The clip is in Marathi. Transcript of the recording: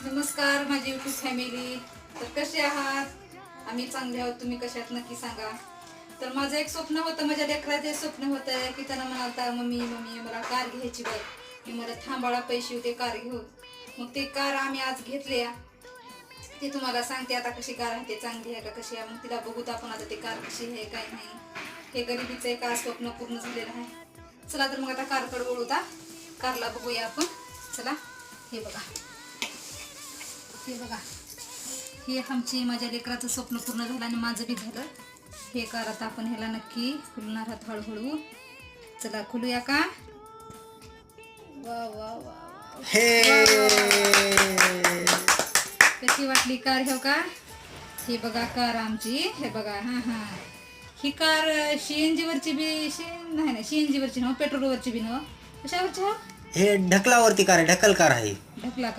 नमस्कार माझी यूट्यूब फॅमिली. तर कसे आहात? आम्ही चांगले आहोत. तुम्ही कसे आहात नक्की सांगा. तर माझं एक स्वप्न होतं, माझ्या लेकराचं स्वप्न होतं की त्यानं म्हणालता मम्मी मम्मी मला कार घ्यायची बघ. मी मला थांबाळा पैसे होते कार घेऊन. मग ते कार आम्ही आज घेतले. ते तुम्हाला सांगते आता कशी कार आहे, ते चांगली आहे का कशी आहे. मग तिला बघूत आपण आता ते कार कशी आहे काय नाही. हे गरिबीचं एक आज स्वप्न पूर्ण झालेलं आहे. चला तर मग आता कारकडे वळूता. कारला बघूया आपण. चला हे बघा, हे बघा, हे आमची माझ्या लेकराचं स्वप्न पूर्ण झालं आणि माझं बी झालं. हे कार आता आपण ह्याला नक्की खुलणार आहात हळूहळू. चला खुलूया का? वा वा वा हे कशी वाटली कार? हो का, हे बघा कार आमची. हे बघा, हा हा, ही कार सीएनजी वरची बी नाही सीएनजी वरची नव्ह, पेट्रोल वरची बी नव्ह, कशावरची? हे ढकलावरती कार आहे, ढकल कार आहे. ढकला कार.